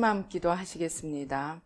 한마음 기도하시겠습니다.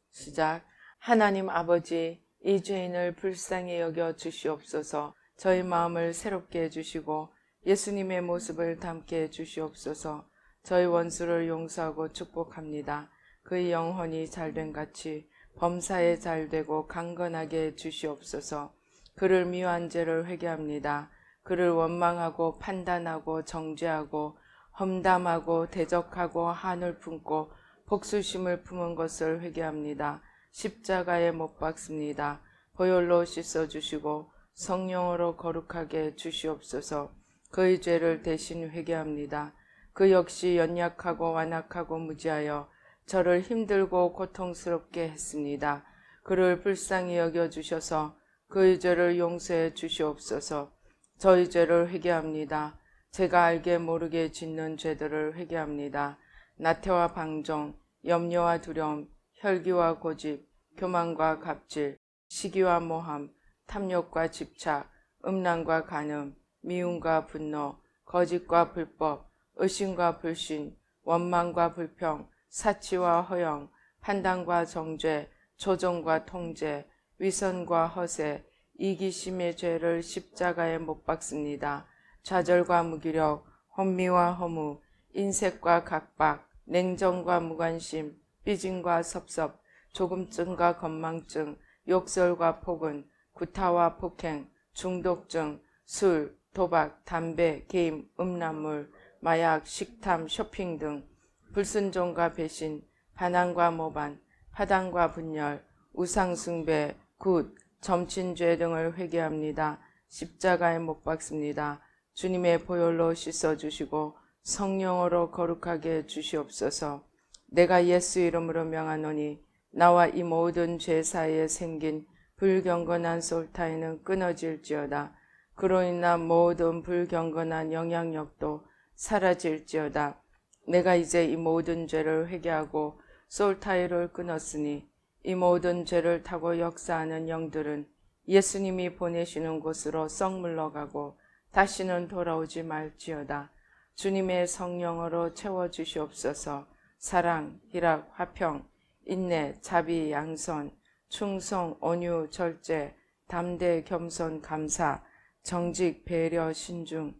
시작. 하나님 아버지, 이 죄인을 불쌍히 여겨 주시옵소서. 저희 마음을 새롭게 해주시고 예수님의 모습을 담게 해주시옵소서. 저희 원수를 용서하고 축복합니다. 그의 영혼이 잘된 같이 범사에 잘되고 강건하게 해주시옵소서. 그를 미워한 죄를 회개합니다. 그를 원망하고 판단하고 정죄하고 험담하고 대적하고 한을 품고 복수심을 품은 것을 회개합니다. 십자가에 못 박습니다. 보혈로 씻어주시고 성령으로 거룩하게 해주시옵소서. 그의 죄를 대신 회개합니다. 그 역시 연약하고 완악하고 무지하여 저를 힘들고 고통스럽게 했습니다. 그를 불쌍히 여겨주셔서 그의 죄를 용서해 주시옵소서. 저희 죄를 회개합니다. 제가 알게 모르게 짓는 죄들을 회개합니다. 나태와 방종, 염려와 두려움, 혈기와 고집, 교만과 갑질, 시기와 모함, 탐욕과 집착, 음란과 간음, 미움과 분노, 거짓과 불법, 의심과 불신, 원망과 불평, 사치와 허영, 판단과 정죄, 조종과 통제, 위선과 허세, 이기심의 죄를 십자가에 못 박습니다. 좌절과 무기력, 혼미와 허무, 인색과 각박, 냉정과 무관심, 삐짐과 섭섭, 조금증과 건망증, 욕설과 폭언, 구타와 폭행, 중독증, 술, 도박, 담배, 게임, 음란물, 마약, 식탐, 쇼핑 등 불순종과 배신, 반항과 모반, 파당과 분열, 우상숭배, 굿, 점친죄 등을 회개합니다. 십자가에 못 박습니다. 주님의 보혈로 씻어주시고 성령으로 거룩하게 해주시옵소서. 내가 예수 이름으로 명하노니 나와 이 모든 죄 사이에 생긴 불경건한 솔타이는 끊어질지어다. 그로 인한 모든 불경건한 영향력도 사라질지어다. 내가 이제 이 모든 죄를 회개하고 솔타이를 끊었으니 이 모든 죄를 타고 역사하는 영들은 예수님이 보내시는 곳으로 썩 물러가고 다시는 돌아오지 말지어다. 주님의 성령으로 채워주시옵소서. 사랑, 희락, 화평, 인내, 자비, 양선, 충성, 온유, 절제, 담대, 겸손, 감사, 정직, 배려, 신중,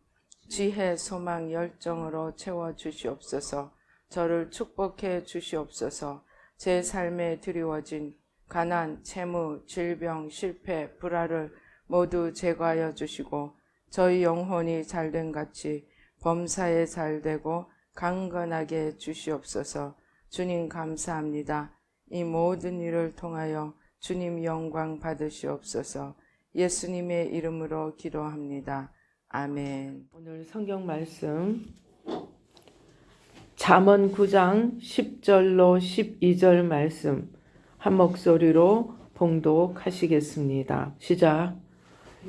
지혜, 소망, 열정으로 채워주시옵소서. 저를 축복해 주시옵소서. 제 삶에 드리워진 가난, 채무, 질병, 실패, 불화를 모두 제거하여 주시고 저희 영혼이 잘된 같이 범사에 잘되고 강건하게 주시옵소서. 주님 감사합니다. 이 모든 일을 통하여 주님 영광 받으시옵소서. 예수님의 이름으로 기도합니다. 아멘. 오늘 성경 말씀 잠언 9장 10절로 12절 말씀 한 목소리로 봉독하시겠습니다. 시작.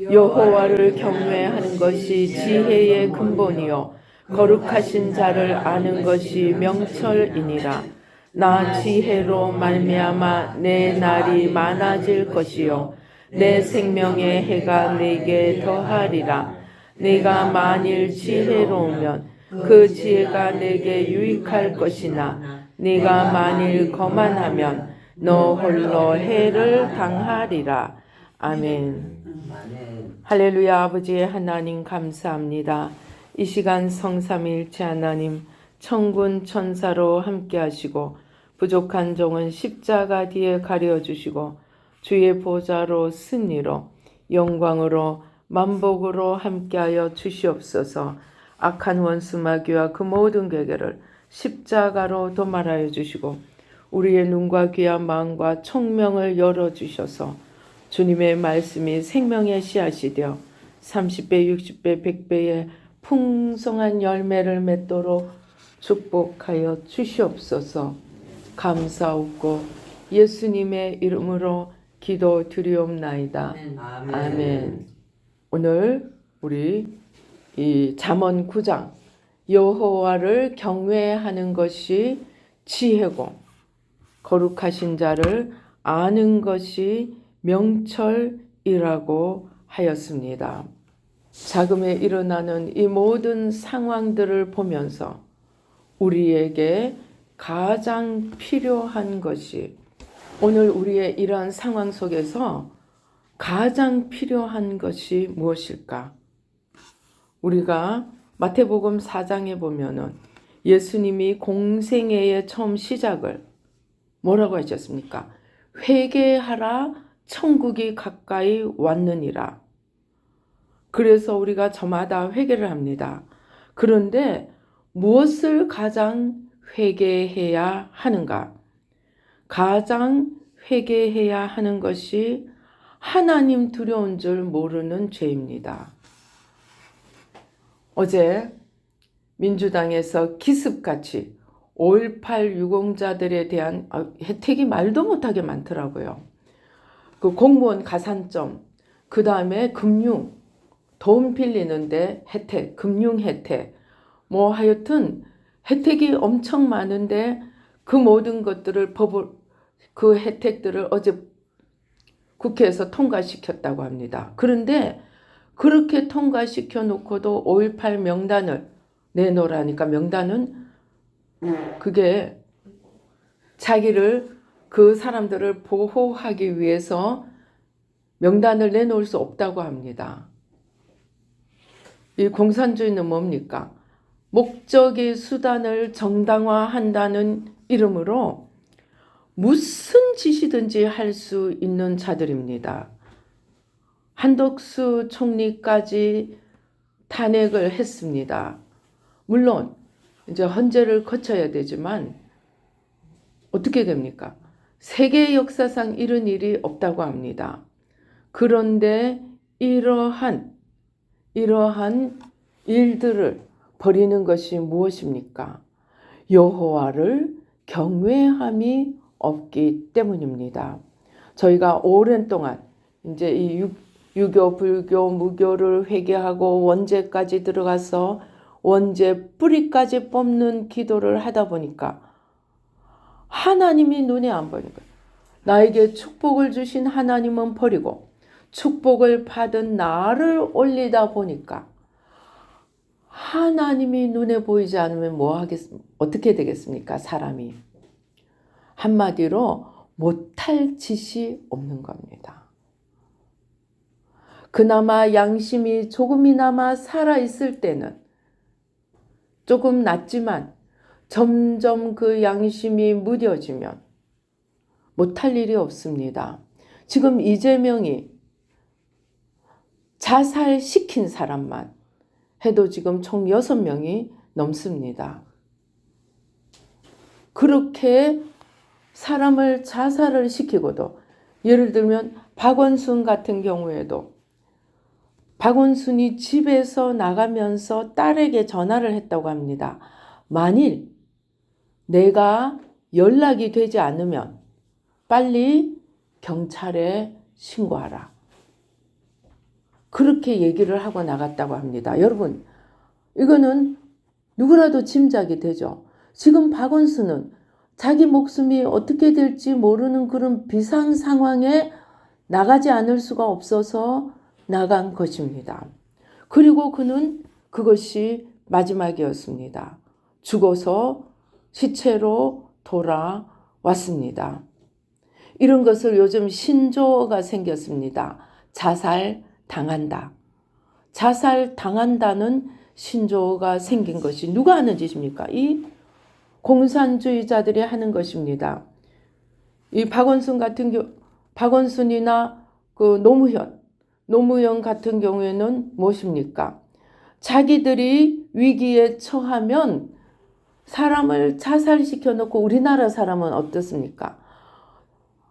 여호와를 경외하는 것이 지혜의 근본이요 거룩하신 자를 아는 것이 명철이니라. 나 지혜로 말미암아 내 날이 많아질 것이요 내 생명의 해가 내게 더하리라. 내가 만일 지혜로우면 그 지혜가 내게 유익할 것이나 네가 만일 거만하면 너 홀로 해를 당하리라. 아멘. 할렐루야. 아버지 하나님 감사합니다. 이 시간 성삼위일체 하나님 천군 천사로 함께 하시고 부족한 종은 십자가 뒤에 가려주시고 주의 보좌로 승리로 영광으로 만복으로 함께하여 주시옵소서. 악한 원수 마귀와 그 모든 괴계를 십자가로 도말하여 주시고 우리의 눈과 귀와 마음과 총명을 열어주셔서 주님의 말씀이 생명의 씨앗이 되어 30배, 60배, 100배의 풍성한 열매를 맺도록 축복하여 주시옵소서. 감사하고 예수님의 이름으로 기도드리옵나이다. 아멘. 오늘 우리 이 잠언 9장 여호와를 경외하는 것이 지혜고 거룩하신 자를 아는 것이 명철이라고 하였습니다. 자금에 일어나는 이 모든 상황들을 보면서 우리에게 가장 필요한 것이 오늘 우리의 이러한 상황 속에서 가장 필요한 것이 무엇일까? 우리가 마태복음 4장에 보면은 예수님이 공생애의 처음 시작을 뭐라고 하셨습니까? 회개하라 천국이 가까이 왔느니라. 그래서 우리가 저마다 회개를 합니다. 그런데 무엇을 가장 회개해야 하는가? 가장 회개해야 하는 것이 하나님 두려운 줄 모르는 죄입니다. 어제 민주당에서 기습같이 5.18 유공자들에 대한 혜택이 말도 못하게 많더라고요. 그 공무원 가산점, 그 다음에 금융, 돈 빌리는데 혜택, 금융 혜택, 뭐 하여튼 혜택이 엄청 많은데 그 모든 것들을 그 혜택들을 어제 국회에서 통과시켰다고 합니다. 그런데 그렇게 통과시켜 놓고도 5.18 명단을 내놓으라니까 명단은 그게 자기를 그 사람들을 보호하기 위해서 명단을 내놓을 수 없다고 합니다. 이 공산주의는 뭡니까? 목적이 수단을 정당화한다는 이름으로 무슨 짓이든지 할 수 있는 자들입니다. 한덕수 총리까지 탄핵을 했습니다. 물론 이제 헌재를 거쳐야 되지만 어떻게 됩니까? 세계 역사상 이런 일이 없다고 합니다. 그런데 이러한 일들을 벌이는 것이 무엇입니까? 여호와를 경외함이 없기 때문입니다. 저희가 오랜 동안 이제 이 유교, 불교, 무교를 회개하고 원죄까지 들어가서 원죄 뿌리까지 뽑는 기도를 하다 보니까 하나님이 눈에 안 보이는 거예요. 나에게 축복을 주신 하나님은 버리고 축복을 받은 나를 올리다 보니까 하나님이 눈에 보이지 않으면 어떻게 되겠습니까? 사람이. 한마디로 못할 짓이 없는 겁니다. 그나마 양심이 조금이나마 살아있을 때는 조금 낫지만 점점 그 양심이 무뎌지면 못할 일이 없습니다. 지금 이재명이 자살시킨 사람만 해도 지금 총 6명이 넘습니다. 그렇게 사람을 자살을 시키고도 예를 들면 박원순 같은 경우에도 박원순이 집에서 나가면서 딸에게 전화를 했다고 합니다. 만일 내가 연락이 되지 않으면 빨리 경찰에 신고하라. 그렇게 얘기를 하고 나갔다고 합니다. 여러분, 이거는 누구라도 짐작이 되죠. 지금 박원순은 자기 목숨이 어떻게 될지 모르는 그런 비상 상황에 나가지 않을 수가 없어서 나간 것입니다. 그리고 그는 그것이 마지막이었습니다. 죽어서 시체로 돌아왔습니다. 이런 것을 요즘 신조어가 생겼습니다. 자살 당한다. 자살 당한다는 신조어가 생긴 것이 누가 하는 짓입니까? 이 공산주의자들이 하는 것입니다. 이 박원순이나 그 노무현 같은 경우에는 무엇입니까? 자기들이 위기에 처하면 사람을 자살시켜 놓고 우리나라 사람은 어떻습니까?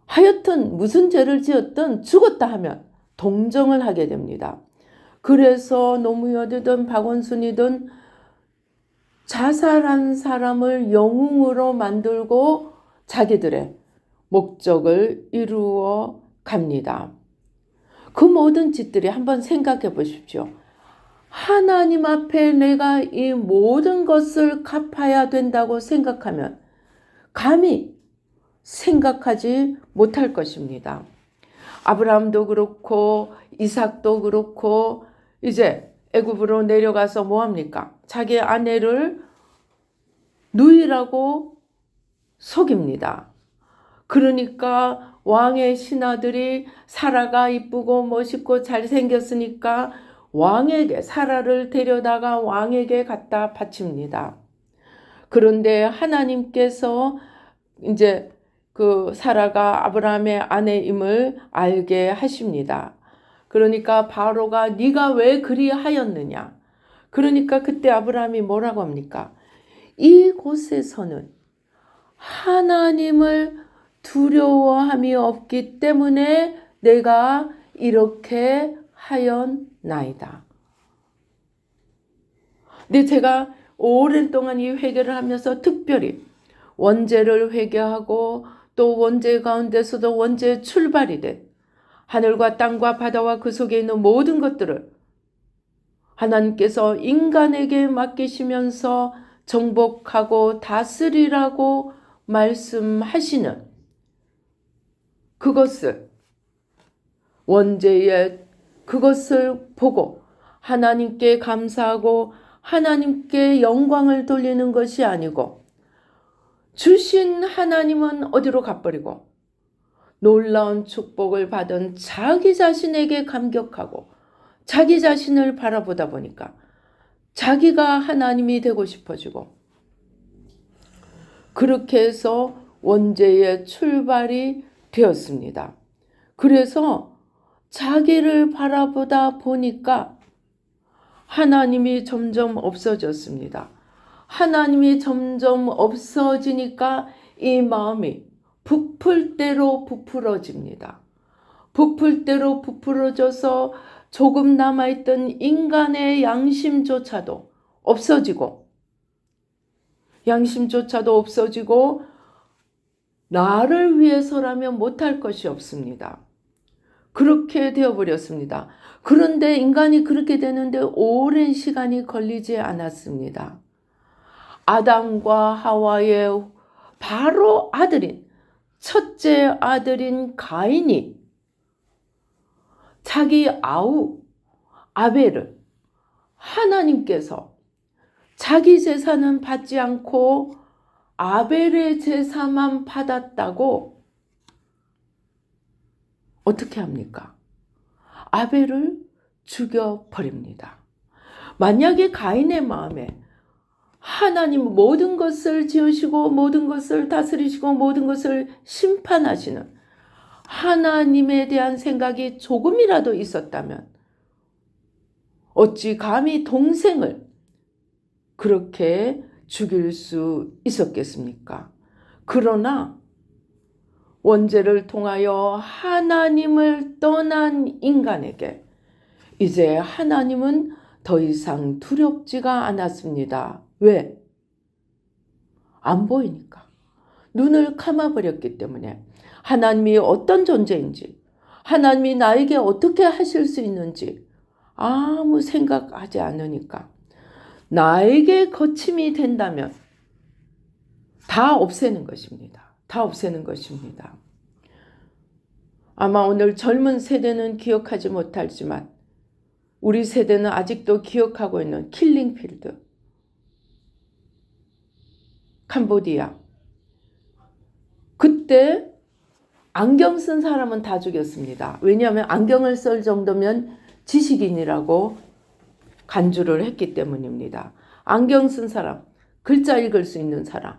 하여튼 무슨 죄를 지었든 죽었다 하면 동정을 하게 됩니다. 그래서 노무현이든 박원순이든 자살한 사람을 영웅으로 만들고 자기들의 목적을 이루어 갑니다. 그 모든 짓들이 한번 생각해 보십시오. 하나님 앞에 내가 이 모든 것을 갚아야 된다고 생각하면 감히 생각하지 못할 것입니다. 아브라함도 그렇고 이삭도 그렇고 이제 애굽으로 내려가서 뭐합니까? 자기 아내를 누이라고 속입니다. 그러니까 왕의 신하들이 사라가 이쁘고 멋있고 잘생겼으니까 왕에게, 사라를 데려다가 왕에게 갖다 바칩니다. 그런데 하나님께서 이제 그 사라가 아브라함의 아내임을 알게 하십니다. 그러니까 바로가 네가 왜 그리하였느냐. 그러니까 그때 아브라함이 뭐라고 합니까? 이곳에서는 하나님을 두려워함이 없기 때문에 내가 이렇게 하였나이다. 근데 제가 오랜 동안 이 회개를 하면서 특별히 원죄를 회개하고 또 원죄 가운데서도 원죄의 출발이 된 하늘과 땅과 바다와 그 속에 있는 모든 것들을 하나님께서 인간에게 맡기시면서 정복하고 다스리라고 말씀하시는 그것을, 원죄의 그것을 보고 하나님께 감사하고 하나님께 영광을 돌리는 것이 아니고 주신 하나님은 어디로 가버리고 놀라운 축복을 받은 자기 자신에게 감격하고 자기 자신을 바라보다 보니까 자기가 하나님이 되고 싶어지고, 그렇게 해서 원죄의 출발이 되었습니다. 그래서 자기를 바라보다 보니까 하나님이 점점 없어졌습니다. 하나님이 점점 없어지니까 이 마음이 부풀대로 부풀어집니다. 부풀대로 부풀어져서 조금 남아있던 인간의 양심조차도 없어지고, 나를 위해서라면 못할 것이 없습니다. 그렇게 되어버렸습니다. 그런데 인간이 그렇게 되는데 오랜 시간이 걸리지 않았습니다. 아담과 하와의 바로 아들인, 첫째 아들인 가인이 자기 아우 아벨을 하나님께서 자기 제사는 받지 않고 아벨의 제사만 받았다고 어떻게 합니까? 아벨을 죽여버립니다. 만약에 가인의 마음에 하나님 모든 것을 지으시고 모든 것을 다스리시고 모든 것을 심판하시는 하나님에 대한 생각이 조금이라도 있었다면 어찌 감히 동생을 그렇게 죽일 수 있었겠습니까? 그러나 원죄를 통하여 하나님을 떠난 인간에게 이제 하나님은 더 이상 두렵지가 않았습니다. 왜? 안 보이니까. 눈을 감아버렸기 때문에 하나님이 어떤 존재인지, 하나님이 나에게 어떻게 하실 수 있는지 아무 생각하지 않으니까 나에게 거침이 된다면 다 없애는 것입니다. 다 없애는 것입니다. 아마 오늘 젊은 세대는 기억하지 못하지만 우리 세대는 아직도 기억하고 있는 킬링필드, 캄보디아. 그때 안경 쓴 사람은 다 죽였습니다. 왜냐하면 안경을 쓸 정도면 지식인이라고 간주를 했기 때문입니다. 안경 쓴 사람, 글자 읽을 수 있는 사람,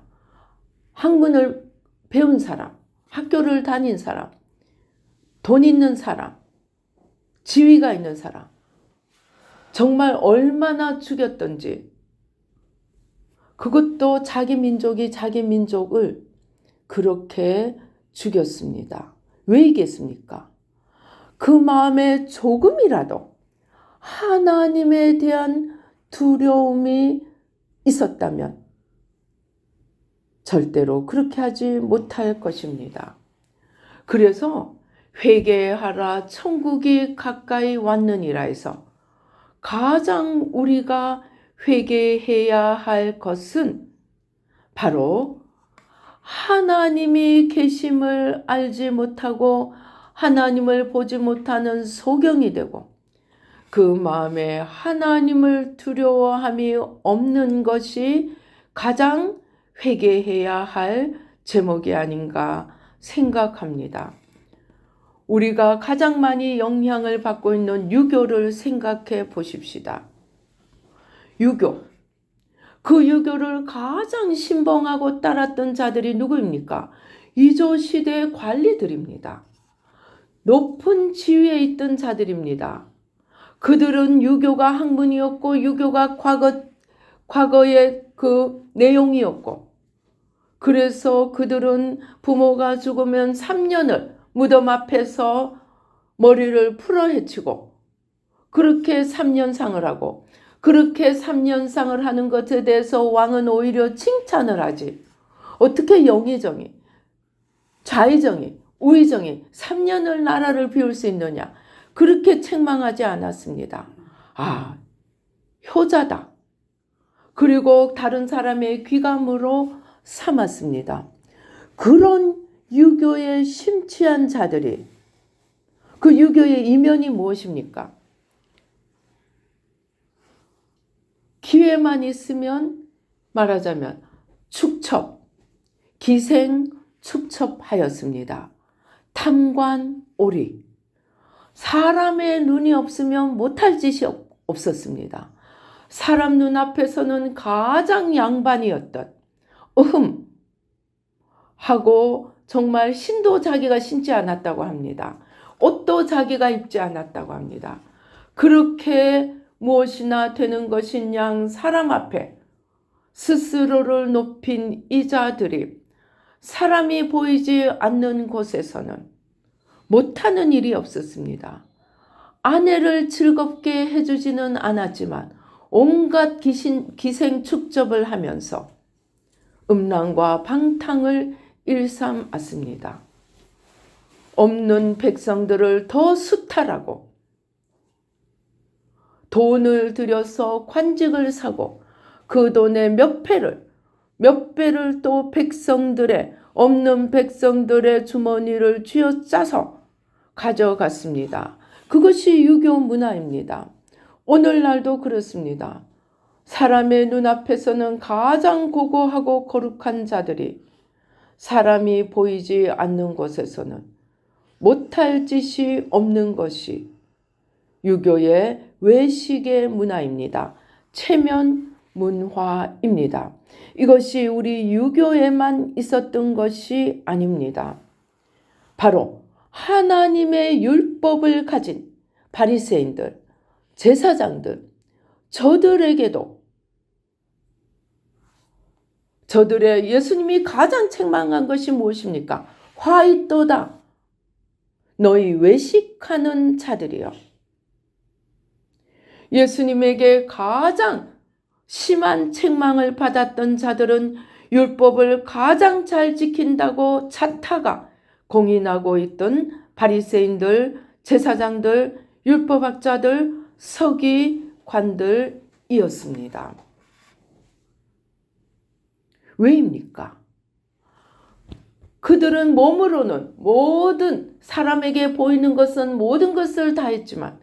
학문을 배운 사람, 학교를 다닌 사람, 돈 있는 사람, 지위가 있는 사람, 정말 얼마나 죽였던지, 그것도 자기 민족이 자기 민족을 그렇게 죽였습니다. 왜 이겠습니까? 그 마음에 조금이라도 하나님에 대한 두려움이 있었다면 절대로 그렇게 하지 못할 것입니다. 그래서 회개하라 천국이 가까이 왔느니라 해서 가장 우리가 회개해야 할 것은 바로 하나님이 계심을 알지 못하고 하나님을 보지 못하는 소경이 되고 그 마음에 하나님을 두려워함이 없는 것이 가장 회개해야 할 제목이 아닌가 생각합니다. 우리가 가장 많이 영향을 받고 있는 유교를 생각해 보십시다. 유교. 그 유교를 가장 신봉하고 따랐던 자들이 누구입니까? 이조 시대의 관리들입니다. 높은 지위에 있던 자들입니다. 그들은 유교가 학문이었고 유교가 과거의 그 내용이었고, 그래서 그들은 부모가 죽으면 3년을 무덤 앞에서 머리를 풀어 헤치고 그렇게 3년상을 하고, 그렇게 3년상을 하는 것에 대해서 왕은 오히려 칭찬을 하지. 어떻게 영의정이, 좌의정이, 우의정이 3년을 나라를 비울 수 있느냐. 그렇게 책망하지 않았습니다. 아, 효자다. 그리고 다른 사람의 귀감으로 삼았습니다. 그런 유교에 심취한 자들이, 그 유교의 이면이 무엇입니까? 기회만 있으면 말하자면 축첩, 기생 축첩하였습니다. 탐관 오리. 사람의 눈이 없으면 못할 짓이 없었습니다. 사람 눈앞에서는 가장 양반이었던, 하고 정말 신도 자기가 신지 않았다고 합니다. 옷도 자기가 입지 않았다고 합니다. 그렇게 무엇이나 되는 것인 양 사람 앞에 스스로를 높인 이 자들이 사람이 보이지 않는 곳에서는 못하는 일이 없었습니다. 아내를 즐겁게 해주지는 않았지만 온갖 기생축접을 하면서 음란과 방탕을 일삼았습니다. 없는 백성들을 더 수탈하고 돈을 들여서 관직을 사고 그 돈의 몇 배를 또 없는 백성들의 주머니를 쥐어짜서 가져갔습니다. 그것이 유교 문화입니다. 오늘날도 그렇습니다. 사람의 눈앞에서는 가장 고고하고 거룩한 자들이 사람이 보이지 않는 곳에서는 못할 짓이 없는 것이 유교의 외식의 문화입니다. 체면 문화입니다. 이것이 우리 유교에만 있었던 것이 아닙니다. 바로 하나님의 율법을 가진 바리새인들, 제사장들, 저들의 예수님이 가장 책망한 것이 무엇입니까? 화 있도다. 너희 외식하는 자들이여. 예수님에게 가장 심한 책망을 받았던 자들은 율법을 가장 잘 지킨다고 자타가 공인하고 있던 바리새인들, 제사장들, 율법학자들, 서기관들이었습니다. 왜입니까? 그들은 몸으로는 모든 사람에게 보이는 것은 모든 것을 다 했지만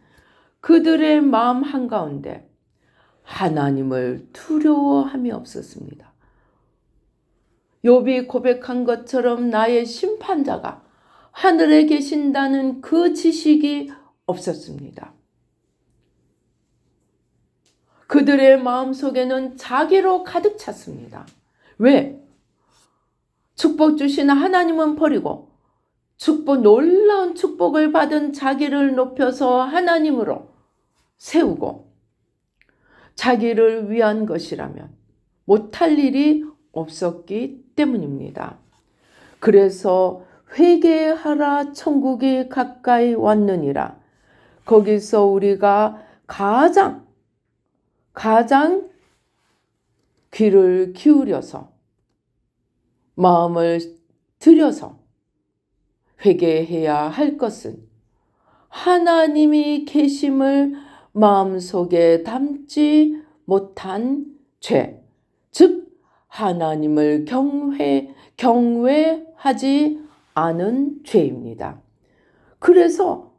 그들의 마음 한가운데 하나님을 두려워함이 없었습니다. 욥이 고백한 것처럼 나의 심판자가 하늘에 계신다는 그 지식이 없었습니다. 그들의 마음속에는 자기로 가득 찼습니다. 왜? 축복 주시는 하나님은 버리고 놀라운 축복을 받은 자기를 높여서 하나님으로 세우고 자기를 위한 것이라면 못할 일이 없었기 때문입니다. 그래서 회개하라 천국이 가까이 왔느니라. 거기서 우리가 가장 귀를 기울여서 마음을 들여서 회개해야 할 것은 하나님이 계심을 마음속에 담지 못한 죄, 즉 하나님을 경외하지 않은 죄입니다. 그래서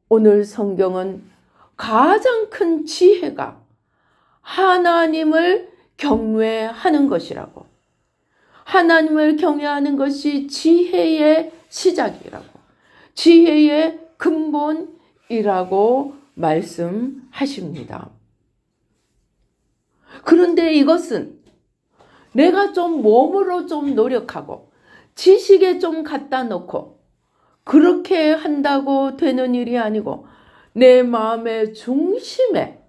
오늘 성경은 가장 큰 지혜가 하나님을 경외하는 것이라고, 하나님을 경외하는 것이 지혜의 시작이라고, 지혜의 근본이라고 말씀하십니다. 그런데 이것은 내가 좀 몸으로 좀 노력하고 지식에 좀 갖다 놓고 그렇게 한다고 되는 일이 아니고, 내 마음의 중심에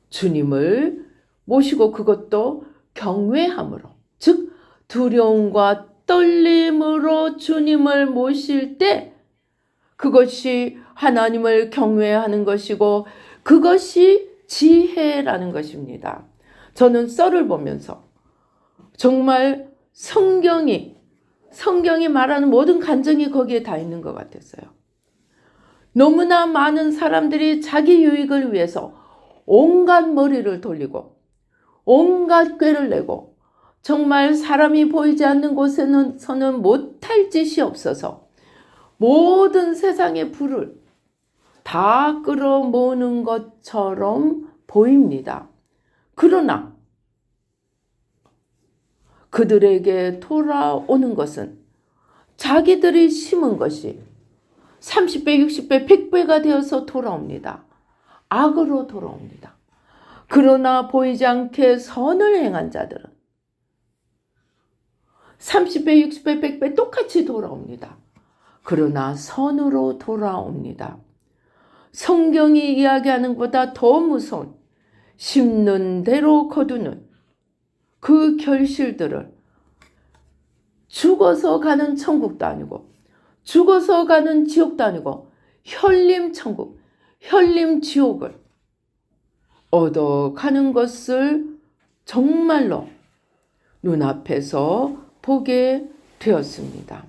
주님을 모시고, 그것도 경외함으로, 즉 두려움과 떨림으로 주님을 모실 때 그것이 하나님을 경외하는 것이고, 그것이 지혜라는 것입니다. 저는 썰을 보면서 정말 성경이 말하는 모든 간증이 거기에 다 있는 것 같았어요. 너무나 많은 사람들이 자기 유익을 위해서 온갖 머리를 돌리고 온갖 꾀를 내고, 정말 사람이 보이지 않는 곳에서는 못할 짓이 없어서 모든 세상의 불을 다 끌어모으는 것처럼 보입니다. 그러나 그들에게 돌아오는 것은 자기들이 심은 것이 30배, 60배, 100배가 되어서 돌아옵니다. 악으로 돌아옵니다. 그러나 보이지 않게 선을 행한 자들은 30배, 60배, 100배 똑같이 돌아옵니다. 그러나 선으로 돌아옵니다. 성경이 이야기하는 것보다 더 무서운 심는 대로 거두는 그 결실들을, 죽어서 가는 천국도 아니고 죽어서 가는 지옥도 아니고 혈림 천국, 혈림 지옥을 얻어가는 것을 정말로 눈앞에서 보게 되었습니다.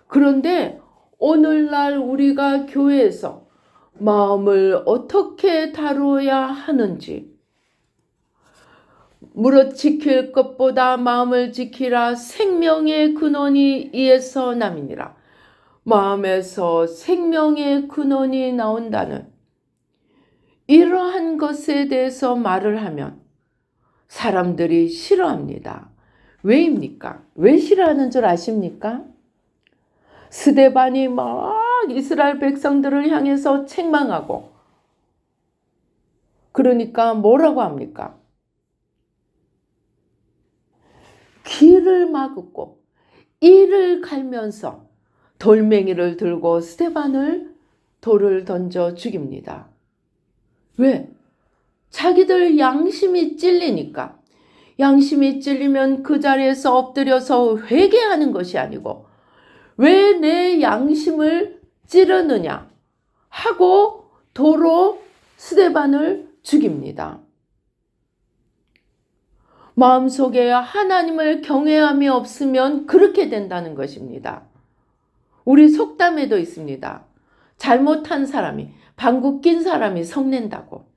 그런데 오늘날 우리가 교회에서 마음을 어떻게 다루어야 하는지, 무릇 지킬 것보다 마음을 지키라, 생명의 근원이 이에서 남이니라. 마음에서 생명의 근원이 나온다는 이러한 것에 대해서 말을 하면 사람들이 싫어합니다. 왜입니까? 왜 싫어하는 줄 아십니까? 스데반이 막 이스라엘 백성들을 향해서 책망하고, 그러니까 뭐라고 합니까? 귀를 막고 이를 갈면서 돌멩이를 들고 스데반을 돌을 던져 죽입니다. 왜? 자기들 양심이 찔리니까. 양심이 찔리면 그 자리에서 엎드려서 회개하는 것이 아니고, 왜 내 양심을 찌르느냐 하고 도로 스데반을 죽입니다. 마음속에 하나님을 경외함이 없으면 그렇게 된다는 것입니다. 우리 속담에도 있습니다. 잘못한 사람이, 방구 낀 사람이 성낸다고.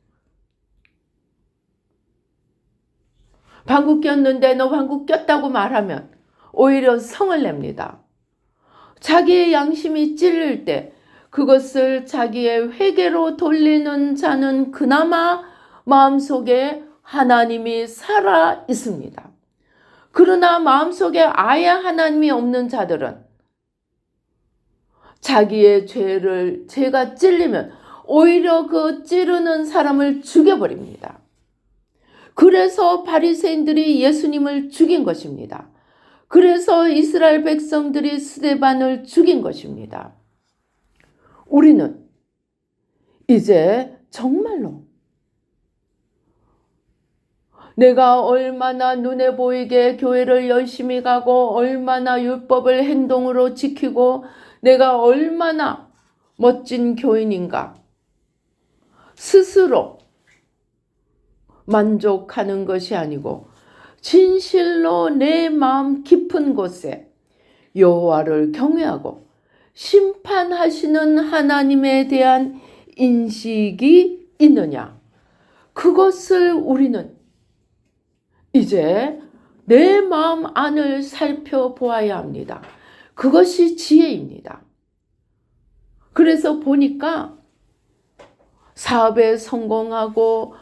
방구 꼈는데 너 방구 꼈다고 말하면 오히려 성을 냅니다. 자기의 양심이 찔릴 때 그것을 자기의 회개로 돌리는 자는 그나마 마음속에 하나님이 살아 있습니다. 그러나 마음속에 아예 하나님이 없는 자들은 자기의 죄가 찔리면 오히려 그 찌르는 사람을 죽여버립니다. 그래서 바리새인들이 예수님을 죽인 것입니다. 그래서 이스라엘 백성들이 스데반을 죽인 것입니다. 우리는 이제 정말로 내가 얼마나 눈에 보이게 교회를 열심히 가고, 얼마나 율법을 행동으로 지키고, 내가 얼마나 멋진 교인인가 스스로 만족하는 것이 아니고, 진실로 내 마음 깊은 곳에 여호와를 경외하고 심판하시는 하나님에 대한 인식이 있느냐, 그것을 우리는 이제 내 마음 안을 살펴보아야 합니다. 그것이 지혜입니다. 그래서 보니까 사업에 성공하고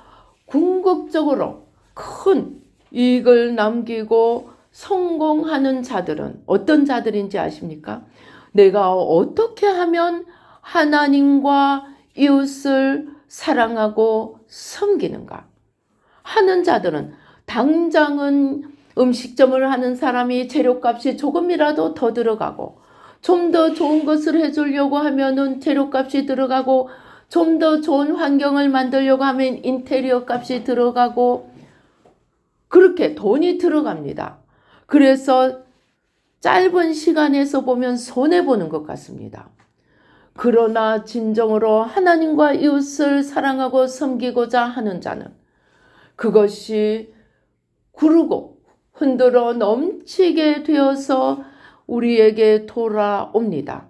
궁극적으로 큰 이익을 남기고 성공하는 자들은 어떤 자들인지 아십니까? 내가 어떻게 하면 하나님과 이웃을 사랑하고 섬기는가 하는 자들은, 당장은 음식점을 하는 사람이 재료값이 조금이라도 더 들어가고, 좀 더 좋은 것을 해주려고 하면은 재료값이 들어가고, 좀 더 좋은 환경을 만들려고 하면 인테리어 값이 들어가고, 그렇게 돈이 들어갑니다. 그래서 짧은 시간에서 보면 손해보는 것 같습니다. 그러나 진정으로 하나님과 이웃을 사랑하고 섬기고자 하는 자는 그것이 구르고 흔들어 넘치게 되어서 우리에게 돌아옵니다.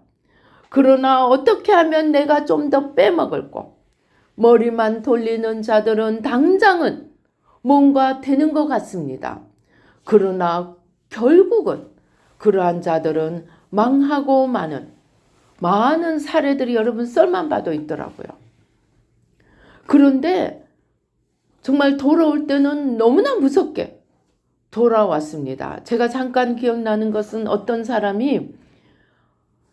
그러나 어떻게 하면 내가 좀 더 빼먹을고 머리만 돌리는 자들은 당장은 뭔가 되는 것 같습니다. 그러나 결국은 그러한 자들은 망하고 마는 많은 사례들이 여러분 썰만 봐도 있더라고요. 그런데 정말 돌아올 때는 너무나 무섭게 돌아왔습니다. 제가 잠깐 기억나는 것은 어떤 사람이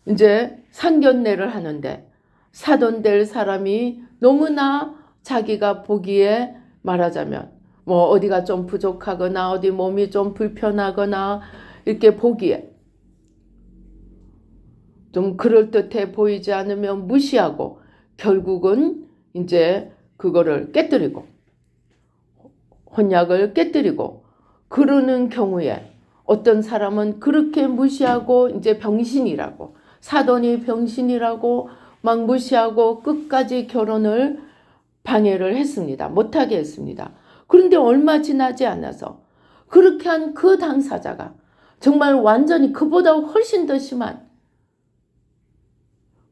이제 상견례를 하는데 사돈 될 사람이 너무나 자기가 보기에 말하자면 뭐 어디가 좀 부족하거나 어디 몸이 좀 불편하거나 이렇게 보기에 좀 그럴듯해 보이지 않으면 무시하고 결국은 이제 그거를 깨뜨리고 혼약을 깨뜨리고 그러는 경우에 어떤 사람은 그렇게 무시하고 이제 병신이라고, 사돈이 병신이라고 막 무시하고 끝까지 결혼을 방해를 했습니다. 못하게 했습니다. 그런데 얼마 지나지 않아서 그렇게 한 그 당사자가 정말 완전히 그보다 훨씬 더 심한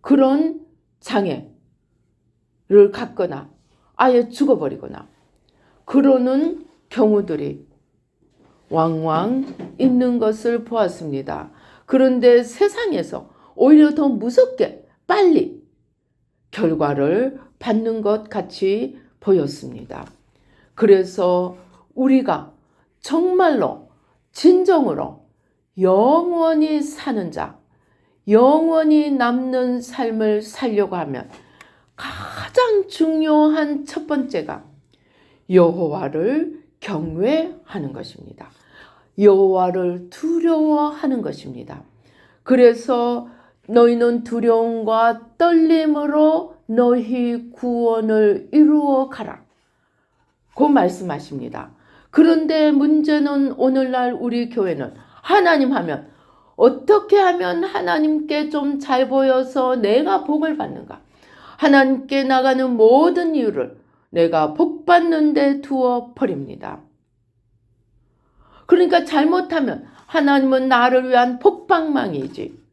그런 장애를 갖거나 아예 죽어버리거나 그러는 경우들이 왕왕 있는 것을 보았습니다. 그런데 세상에서 오히려 더 무섭게 빨리 결과를 받는 것 같이 보였습니다. 그래서 우리가 정말로 진정으로 영원히 사는 자, 영원히 남는 삶을 살려고 하면 가장 중요한 첫 번째가 여호와를 경외하는 것입니다. 여호와를 두려워하는 것입니다. 그래서 너희는 두려움과 떨림으로 너희 구원을 이루어 가라. 그 말씀하십니다. 그런데 문제는 오늘날 우리 교회는 하나님 하면 어떻게 하면 하나님께 좀 잘 보여서 내가 복을 받는가? 하나님께 나가는 모든 이유를 내가 복 받는 데 두어 버립니다. 그러니까 잘못하면 하나님은 나를 위한 복방망이지.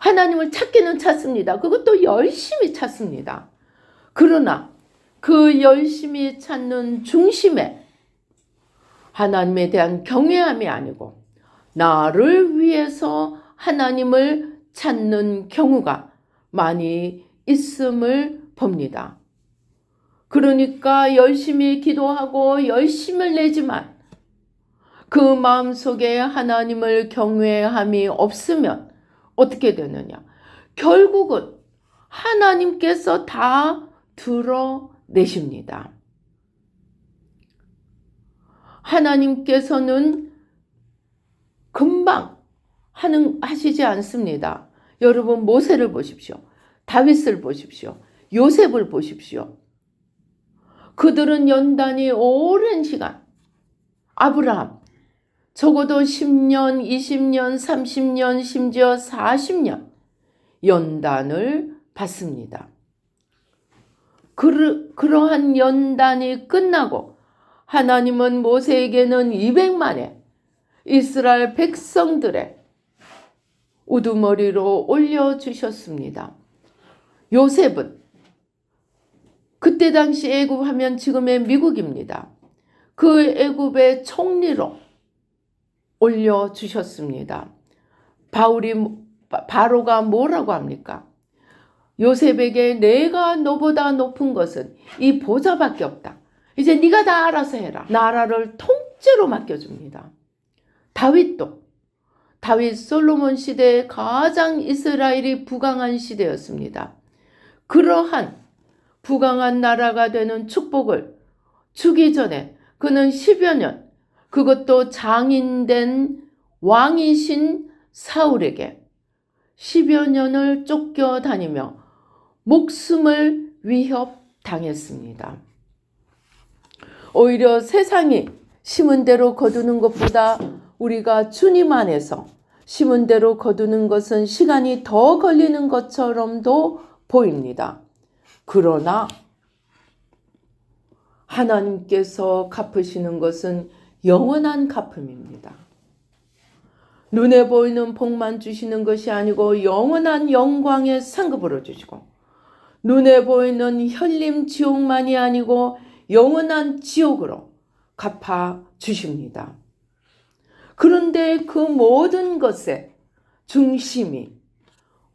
하나님을 찾기는 찾습니다. 그것도 열심히 찾습니다. 그러나 그 열심히 찾는 중심에 하나님에 대한 경외함이 아니고 나를 위해서 하나님을 찾는 경우가 많이 있음을 봅니다. 그러니까 열심히 기도하고 열심을 내지만 그 마음속에 하나님을 경외함이 없으면 어떻게 되느냐? 결국은 하나님께서 다 드러내십니다. 하나님께서는 금방 하시지 않습니다. 여러분 모세를 보십시오. 다윗을 보십시오. 요셉을 보십시오. 그들은 연단이 오랜 시간, 아브라함 적어도 10년, 20년, 30년, 심지어 40년 연단을 받습니다. 그러한 연단이 끝나고 하나님은 모세에게는 200만의 이스라엘 백성들의 우두머리로 올려주셨습니다. 요셉은 그때 당시 애굽하면 지금의 미국입니다. 그 애굽의 총리로 올려주셨습니다. 바로가 뭐라고 합니까? 요셉에게 내가 너보다 높은 것은 이 보좌밖에 없다. 이제 네가 다 알아서 해라. 나라를 통째로 맡겨줍니다. 다윗 솔로몬 시대에 가장 이스라엘이 부강한 시대였습니다. 그러한 부강한 나라가 되는 축복을 주기 전에 그는 10여 년, 그것도 장인된 왕이신 사울에게 10여 년을 쫓겨다니며 목숨을 위협당했습니다. 오히려 세상이 심은 대로 거두는 것보다 우리가 주님 안에서 심은 대로 거두는 것은 시간이 더 걸리는 것처럼도 보입니다. 그러나 하나님께서 갚으시는 것은 영원한 갚음입니다. 눈에 보이는 복만 주시는 것이 아니고 영원한 영광의 상급으로 주시고, 눈에 보이는 현림 지옥만이 아니고 영원한 지옥으로 갚아 주십니다. 그런데 그 모든 것의 중심이,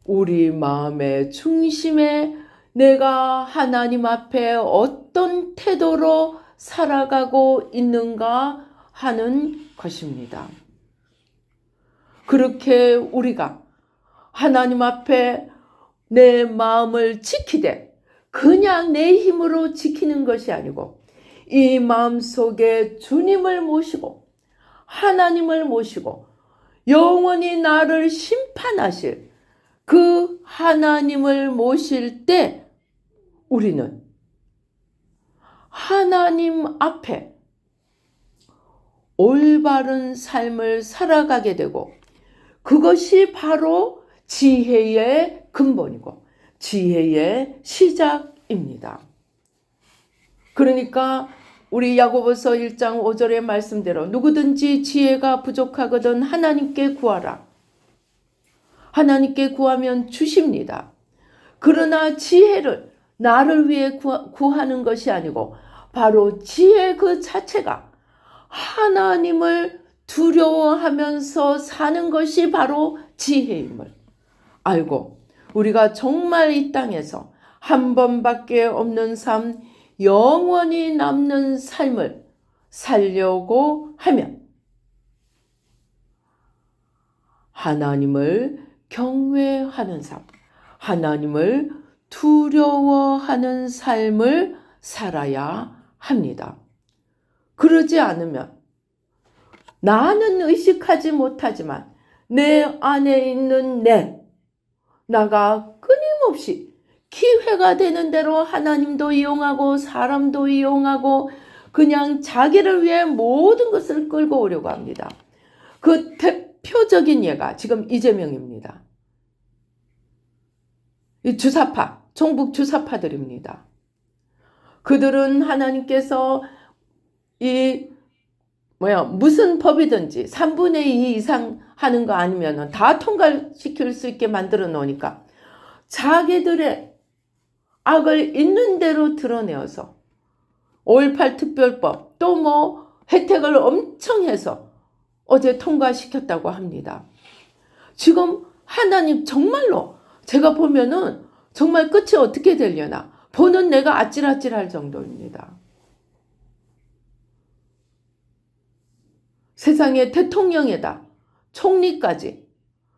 우리 마음의 중심에 내가 하나님 앞에 어떤 태도로 살아가고 있는가 하는 것입니다. 그렇게 우리가 하나님 앞에 내 마음을 지키되 그냥 내 힘으로 지키는 것이 아니고, 이 마음속에 주님을 모시고 하나님을 모시고 영원히 나를 심판하실 그 하나님을 모실 때 우리는 하나님 앞에 올바른 삶을 살아가게 되고, 그것이 바로 지혜의 근본이고 지혜의 시작입니다. 그러니까 우리 야고보서 1장 5절의 말씀대로 누구든지 지혜가 부족하거든 하나님께 구하라. 하나님께 구하면 주십니다. 그러나 지혜를 나를 위해 구하는 것이 아니고 바로 지혜 그 자체가 하나님을 두려워하면서 사는 것이 바로 지혜임을 알고, 우리가 정말 이 땅에서 한 번밖에 없는 삶, 영원히 남는 삶을 살려고 하면 하나님을 경외하는 삶, 하나님을 두려워하는 삶을 살아야 합니다. 그러지 않으면 나는 의식하지 못하지만 내 안에 있는 나가 끊임없이 기회가 되는 대로 하나님도 이용하고 사람도 이용하고 그냥 자기를 위해 모든 것을 끌고 오려고 합니다. 그 대표적인 예가 지금 이재명입니다. 이 주사파, 종북 주사파들입니다. 그들은 하나님께서 무슨 법이든지 3분의 2 이상 하는 거 아니면 다 통과시킬 수 있게 만들어 놓으니까 자기들의 악을 있는 대로 드러내어서 5.18 특별법 또 혜택을 엄청 해서 어제 통과시켰다고 합니다. 지금 하나님 정말로 제가 보면은 정말 끝이 어떻게 되려나 보는 내가 아찔아찔할 정도입니다. 세상에 대통령에다 총리까지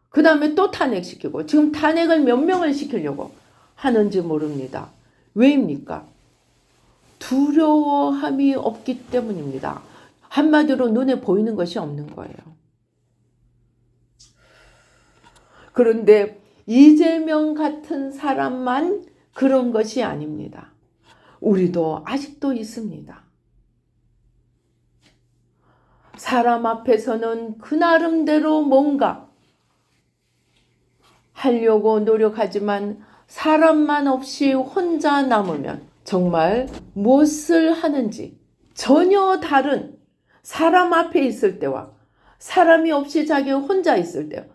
그 다음에 또 탄핵시키고 지금 탄핵을 몇 명을 시키려고 하는지 모릅니다. 왜입니까? 두려워함이 없기 때문입니다. 한마디로 눈에 보이는 것이 없는 거예요. 그런데 이재명 같은 사람만 그런 것이 아닙니다. 우리도 아직도 있습니다. 사람 앞에서는 그 나름대로 뭔가 하려고 노력하지만 사람만 없이 혼자 남으면 정말 무엇을 하는지 전혀 다른, 사람 앞에 있을 때와 사람이 없이 자기 혼자 있을 때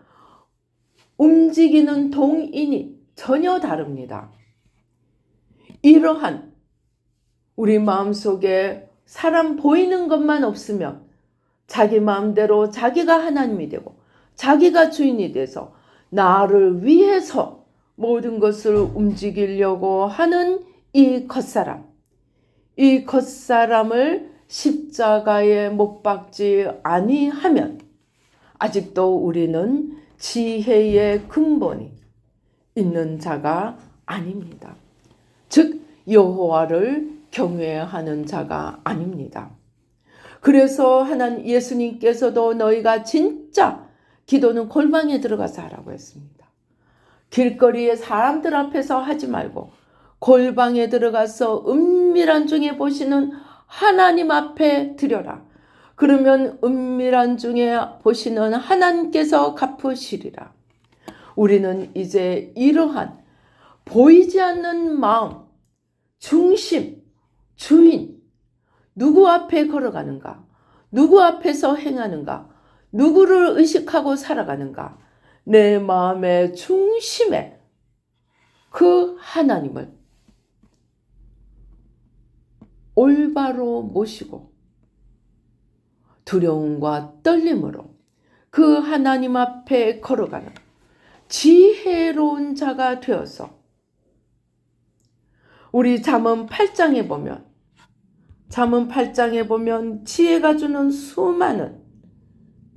움직이는 동인이 전혀 다릅니다. 이러한 우리 마음속에 사람 보이는 것만 없으면 자기 마음대로 자기가 하나님이 되고 자기가 주인이 돼서 나를 위해서 모든 것을 움직이려고 하는 이 겉사람을 십자가에 못 박지 아니하면 아직도 우리는 지혜의 근본이 있는 자가 아닙니다. 즉 여호와를 경외하는 자가 아닙니다. 그래서 하나님 예수님께서도 너희가 진짜 기도는 골방에 들어가서 하라고 했습니다. 길거리에 사람들 앞에서 하지 말고 골방에 들어가서 은밀한 중에 보시는 하나님 앞에 드려라. 그러면 은밀한 중에 보시는 하나님께서 갚으시리라. 우리는 이제 이러한 보이지 않는 마음, 중심, 주인, 누구 앞에 걸어가는가? 누구 앞에서 행하는가? 누구를 의식하고 살아가는가? 내 마음의 중심에 그 하나님을 올바로 모시고 두려움과 떨림으로 그 하나님 앞에 걸어가는 지혜로운 자가 되어서 우리 잠언 8장에 보면 지혜가 주는 수많은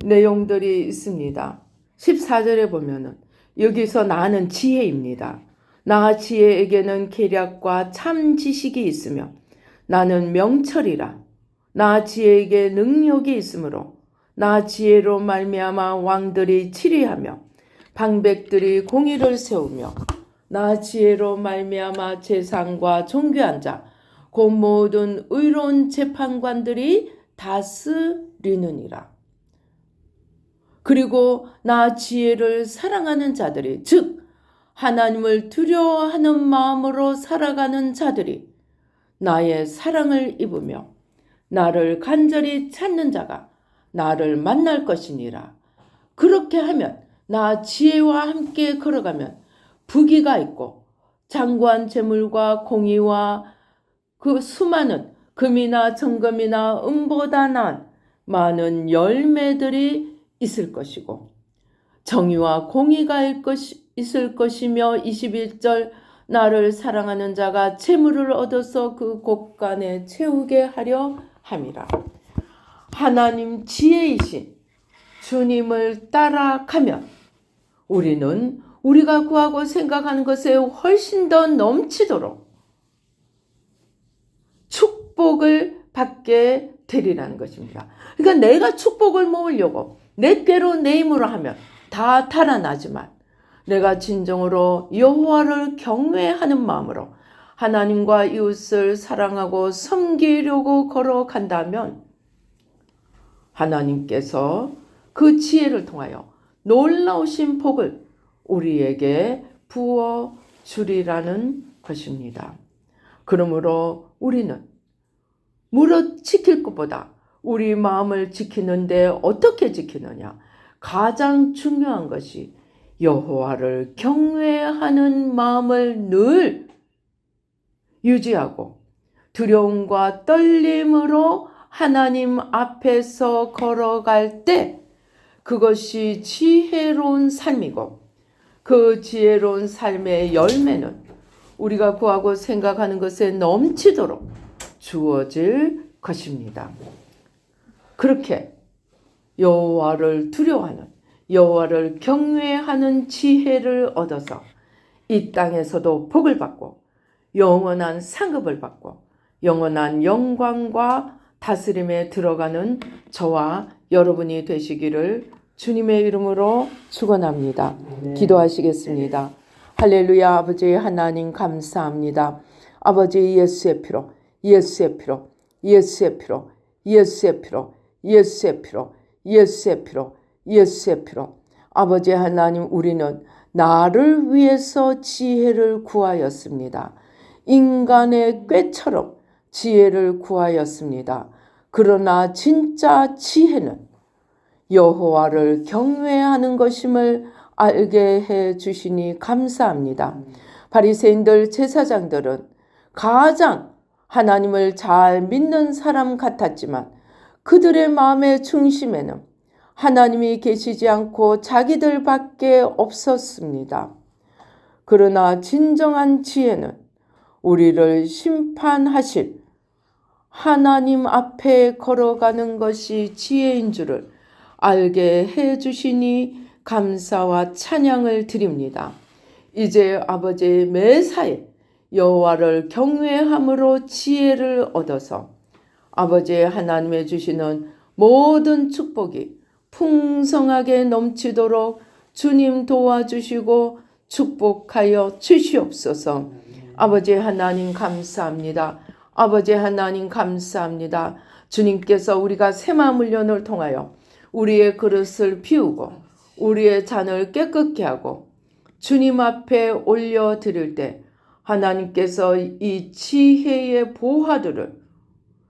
내용들이 있습니다. 14절에 보면은 여기서 나는 지혜입니다. 나 지혜에게는 계략과 참 지식이 있으며 나는 명철이라. 나 지혜에게 능력이 있으므로 나 지혜로 말미암아 왕들이 치리하며 방백들이 공의를 세우며 나 지혜로 말미암아 재상과 존귀한 자 곧 모든 의로운 재판관들이 다스리느니라. 그리고 나 지혜를 사랑하는 자들이 즉 하나님을 두려워하는 마음으로 살아가는 자들이 나의 사랑을 입으며 나를 간절히 찾는 자가 나를 만날 것이니라. 그렇게 하면 나 지혜와 함께 걸어가면 부귀가 있고 장구한 재물과 공의와 그 수많은 금이나 정금이나 은보다 나은 많은 열매들이 있을 것이고 정의와 공의가 있을 것이며 21절 나를 사랑하는 자가 재물을 얻어서 그 곳간에 채우게 하려 함이라. 하나님 지혜이신 주님을 따라가면 우리는 우리가 구하고 생각하는 것에 훨씬 더 넘치도록 축복을 받게 되리라는 것입니다. 그러니까 내가 축복을 모으려고 내 꾀로 내 힘으로 하면 다 달아나지만 내가 진정으로 여호와를 경외하는 마음으로 하나님과 이웃을 사랑하고 섬기려고 걸어간다면 하나님께서 그 지혜를 통하여 놀라우신 복을 우리에게 부어 주리라는 것입니다. 그러므로 우리는 무릇 지킬 것보다 우리 마음을 지키는데 어떻게 지키느냐? 가장 중요한 것이 여호와를 경외하는 마음을 늘 유지하고 두려움과 떨림으로 하나님 앞에서 걸어갈 때 그것이 지혜로운 삶이고 그 지혜로운 삶의 열매는 우리가 구하고 생각하는 것에 넘치도록 주어질 것입니다. 그렇게 여호와를 두려워하는 여호와를 경외하는 지혜를 얻어서 이 땅에서도 복을 받고 영원한 상급을 받고 영원한 영광과 다스림에 들어가는 저와 여러분이 되시기를 주님의 이름으로 축원합니다. 기도하시겠습니다. 할렐루야. 아버지 하나님 감사합니다. 아버지 예수의 피로 예수의 피로 예수의 피로 예수의 피로 예수의 피로 예수의 피로 예수의 피로 아버지 하나님 우리는 나를 위해서 지혜를 구하였습니다. 인간의 꾀처럼 지혜를 구하였습니다. 그러나 진짜 지혜는 여호와를 경외하는 것임을 알게 해 주시니 감사합니다. 바리새인들 제사장들은 가장 하나님을 잘 믿는 사람 같았지만 그들의 마음의 중심에는 하나님이 계시지 않고 자기들밖에 없었습니다. 그러나 진정한 지혜는 우리를 심판하실 하나님 앞에 걸어가는 것이 지혜인 줄을 알게 해 주시니 감사와 찬양을 드립니다. 이제 아버지 매사에 여호와를 경외함으로 지혜를 얻어서 아버지 하나님의 주시는 모든 축복이 풍성하게 넘치도록 주님 도와주시고 축복하여 주시옵소서. 아버지 하나님 감사합니다. 아버지 하나님 감사합니다. 주님께서 우리가 새마음 훈련을 통하여 우리의 그릇을 비우고 우리의 잔을 깨끗게 하고 주님 앞에 올려드릴 때 하나님께서 이 지혜의 보화들을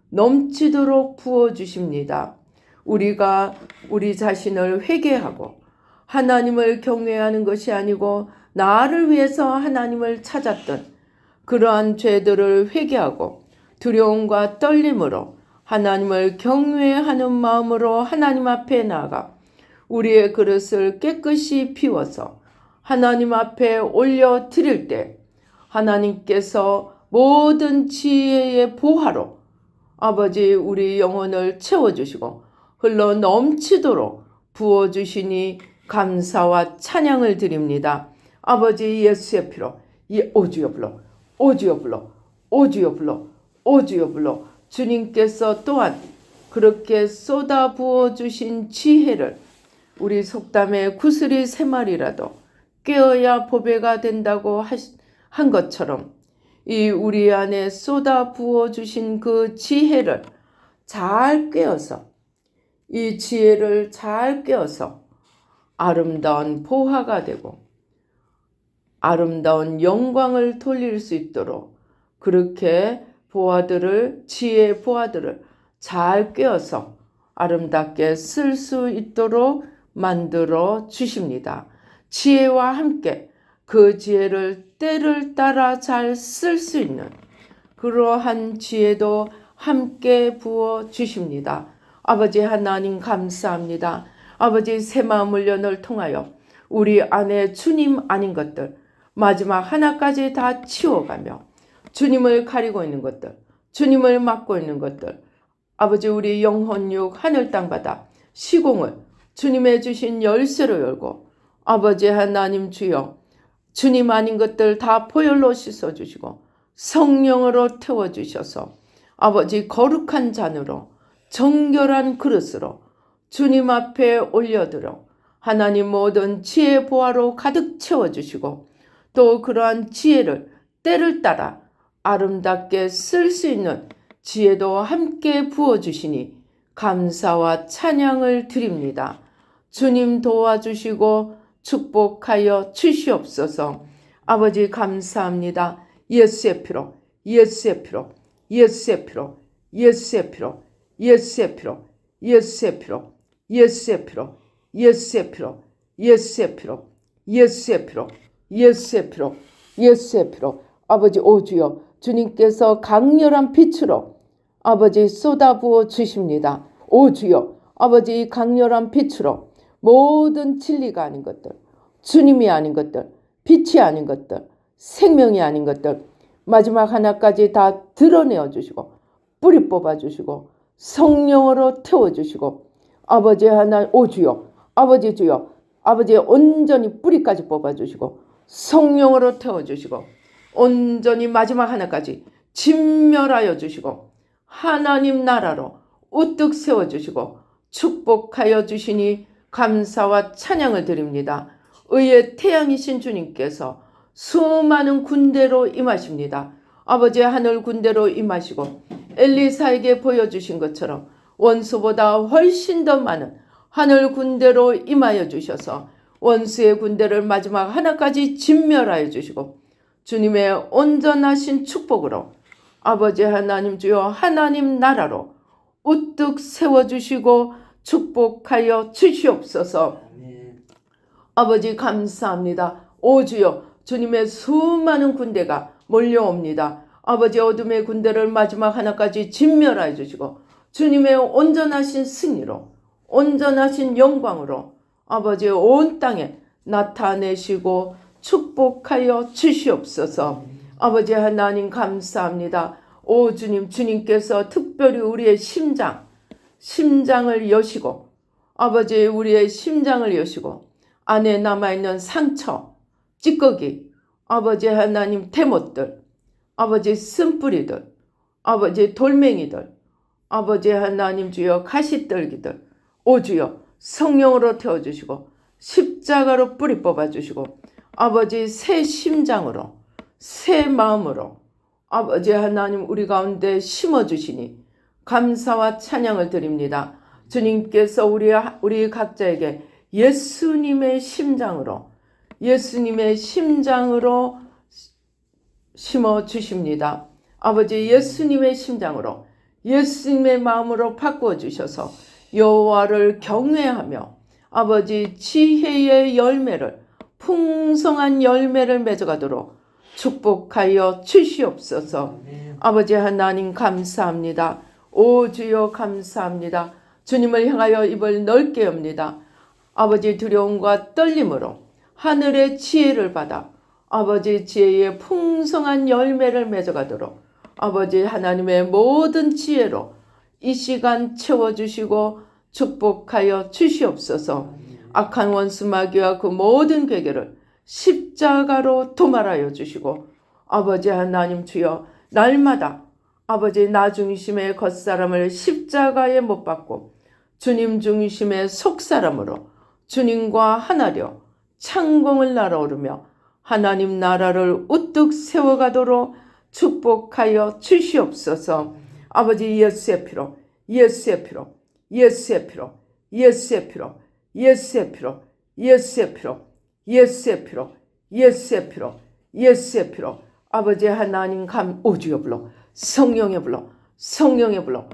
넘치도록 부어주십니다. 우리가 우리 자신을 회개하고 하나님을 경외하는 것이 아니고 나를 위해서 하나님을 찾았던 그러한 죄들을 회개하고 두려움과 떨림으로 하나님을 경외하는 마음으로 하나님 앞에 나아가 우리의 그릇을 깨끗이 비워서 하나님 앞에 올려드릴 때 하나님께서 모든 지혜의 보화로 아버지 우리 영혼을 채워주시고 흘러 넘치도록 부어주시니 감사와 찬양을 드립니다. 아버지 예수의 피로 오주여 불러 오주여 불러 오주여 불러 오주여 불러 주님께서 또한 그렇게 쏟아 부어주신 지혜를 우리 속담에 구슬이 3마리라도 깨어야 보배가 된다고 한 것처럼 이 우리 안에 쏟아 부어주신 그 지혜를 잘 꿰어서 이 지혜를 잘 꿰어서 아름다운 보화가 되고 아름다운 영광을 돌릴 수 있도록 그렇게 보화들을 지혜의 보화들을 잘 꿰어서 아름답게 쓸 수 있도록 만들어 주십니다. 지혜와 함께 그 지혜를 때를 따라 잘 쓸 수 있는 그러한 지혜도 함께 부어 주십니다. 아버지 하나님 감사합니다. 아버지 새마음 훈련을 통하여 우리 안에 주님 아닌 것들 마지막 하나까지 다 치워가며 주님을 가리고 있는 것들 주님을 막고 있는 것들 아버지 우리 영혼육 하늘 땅바다 시공을 주님의 주신 열쇠로 열고 아버지 하나님 주여 주님 아닌 것들 다 보혈로 씻어주시고 성령으로 태워주셔서 아버지 거룩한 잔으로 정결한 그릇으로 주님 앞에 올려들어 하나님 모든 지혜 보화로 가득 채워주시고 또 그러한 지혜를 때를 따라 아름답게 쓸 수 있는 지혜도 함께 부어주시니 감사와 찬양을 드립니다. 주님 도와주시고 축복하여 주시옵소서. 아버지 감사합니다. 예수의 피로 예수의 피로 예수의 피로 예수의 피로 예수의 피로 예수의 피로 예수의 피로 예수의 피로 예수의 피로 예수의 피로 예수의 피로 예수의 피로 아버지 오주여 주님께서 강렬한 빛으로 아버지 쏟아부어 주십니다. 오주여 아버지 강렬한 빛으로 모든 진리가 아닌 것들 주님이 아닌 것들 빛이 아닌 것들 생명이 아닌 것들 마지막 하나까지 다 드러내어 주시고 뿌리 뽑아 주시고 성령으로 태워 주시고 아버지 하나 오주여 아버지 주여 아버지 온전히 뿌리까지 뽑아 주시고 성령으로 태워 주시고 온전히 마지막 하나까지 진멸하여 주시고 하나님 나라로 우뚝 세워 주시고 축복하여 주시니 감사와 찬양을 드립니다. 의의 태양이신 주님께서 수많은 군대로 임하십니다. 아버지 하늘 군대로 임하시고 엘리사에게 보여주신 것처럼 원수보다 훨씬 더 많은 하늘 군대로 임하여 주셔서 원수의 군대를 마지막 하나까지 진멸하여 주시고 주님의 온전하신 축복으로 아버지 하나님 주여 하나님 나라로 우뚝 세워주시고 축복하여 주시옵소서. 아버지 감사합니다. 오 주여 주님의 수많은 군대가 몰려옵니다. 아버지 어둠의 군대를 마지막 하나까지 진멸하여 주시고 주님의 온전하신 승리로 온전하신 영광으로 아버지 온 땅에 나타내시고 축복하여 주시옵소서. 아버지 하나님 감사합니다. 오 주님 주님께서 특별히 우리의 심장을 여시고 아버지 우리의 심장을 여시고 안에 남아있는 상처, 찌꺼기, 아버지 하나님 대못들, 아버지 쓴뿌리들, 아버지 돌멩이들, 아버지 하나님 주여 가시떨기들, 오 주여 성령으로 태워주시고 십자가로 뿌리 뽑아주시고 아버지 새 심장으로 새 마음으로 아버지 하나님 우리 가운데 심어주시니 감사와 찬양을 드립니다. 주님께서 우리 각자에게 예수님의 심장으로 심어주십니다. 아버지 예수님의 심장으로 예수님의 마음으로 바꾸어주셔서 여호와를 경외하며 아버지 지혜의 열매를 풍성한 열매를 맺어가도록 축복하여 주시옵소서. 아버지 하나님 감사합니다. 오 주여 감사합니다. 주님을 향하여 입을 넓게 엽니다. 아버지 두려움과 떨림으로 하늘의 지혜를 받아 아버지 지혜의 풍성한 열매를 맺어가도록 아버지 하나님의 모든 지혜로 이 시간 채워주시고 축복하여 주시옵소서. 악한 원수 마귀와 그 모든 괴계를 십자가로 도말하여 주시고 아버지 하나님 주여 날마다 아버지 나 중심의 겉사람을 십자가에 못 박고 주님 중심의 속사람으로 주님과 하나려 창공을 날아오르며 하나님 나라를 우뚝 세워가도록 축복하여 주시옵소서. 아버지 예수의 피로 예수의 피로 예수의 피로 예수의 피로 예수의 피로 예수의 피로 예수의 피로 예수의 피로 예수의 피로 아버지 하나님 오주여 불러 성령의 불러 성령의 불러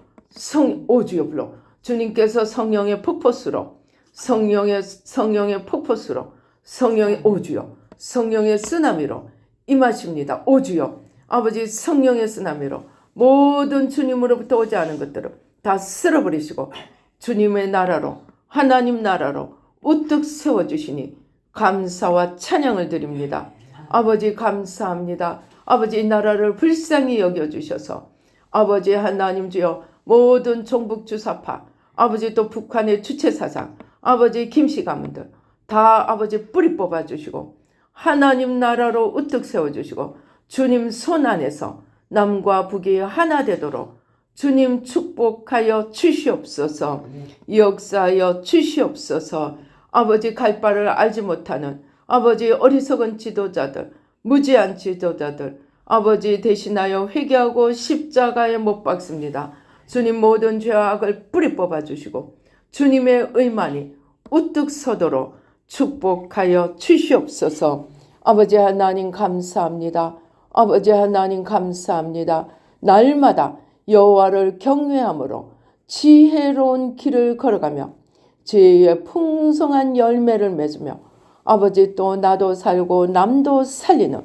오주여 불러 주님께서 성령의 폭포수로 성령의 폭포수로 성령의 오주여 성령의 쓰나미로 임하십니다. 오주여 아버지 성령의 쓰나미로 모든 주님으로부터 오지 않은 것들을 다 쓸어버리시고 주님의 나라로 하나님 나라로 우뚝 세워주시니 감사와 찬양을 드립니다. 아버지 감사합니다. 아버지 나라를 불쌍히 여겨주셔서 아버지 하나님 주여 모든 종북주사파 아버지 또 북한의 주체사상 아버지 김씨 가문들 다 아버지 뿌리 뽑아주시고 하나님 나라로 우뚝 세워주시고 주님 손 안에서 남과 북이 하나 되도록 주님 축복하여 주시옵소서. 역사하여 주시옵소서. 아버지 갈 바를 알지 못하는 아버지 어리석은 지도자들 무지한 지도자들 아버지 대신하여 회개하고 십자가에 못 박습니다. 주님 모든 죄와 악을 뿌리 뽑아주시고 주님의 의만이 우뚝 서도록 축복하여 주시옵소서. 아버지 하나님 감사합니다. 아버지 하나님 감사합니다. 날마다 여호와를 경외함으로 지혜로운 길을 걸어가며 지혜의 풍성한 열매를 맺으며 아버지 또 나도 살고 남도 살리는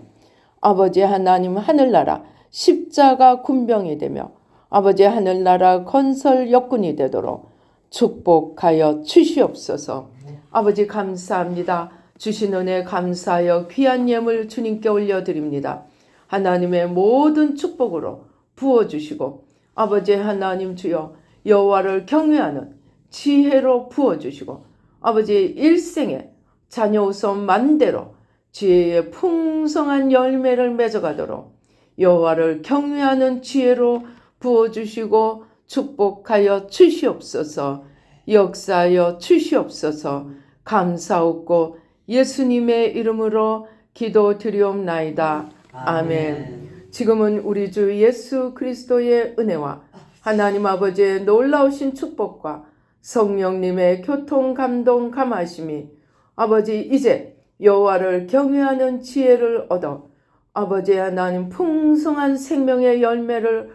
아버지 하나님 하늘나라 십자가 군병이 되며 아버지 하늘나라 건설 역군이 되도록 축복하여 주시옵소서. 아버지 감사합니다. 주신 은혜 감사하여 귀한 예물 주님께 올려드립니다. 하나님의 모든 축복으로 부어주시고 아버지 하나님 주여 여호와를 경외하는 지혜로 부어주시고 아버지 일생에 자녀 우선 만대로 지혜의 풍성한 열매를 맺어가도록 여호와를 경외하는 지혜로 부어주시고 축복하여 주시옵소서. 역사하여 주시옵소서. 감사하고 예수님의 이름으로 기도드리옵나이다. 아멘. 지금은 우리 주 예수 그리스도의 은혜와 하나님 아버지의 놀라우신 축복과 성령님의 교통 감동 감하심이 아버지 이제 여호와를 경외하는 지혜를 얻어 아버지 하나님 풍성한 생명의 열매를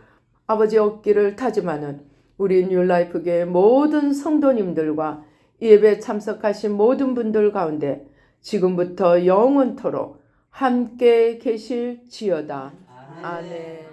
아버지 얻기를 다짐하는 우리 뉴라이프교회 모든 성도님들과 예배 참석하신 모든 분들 가운데 지금부터 영원토록 함께 계실지어다. 아멘.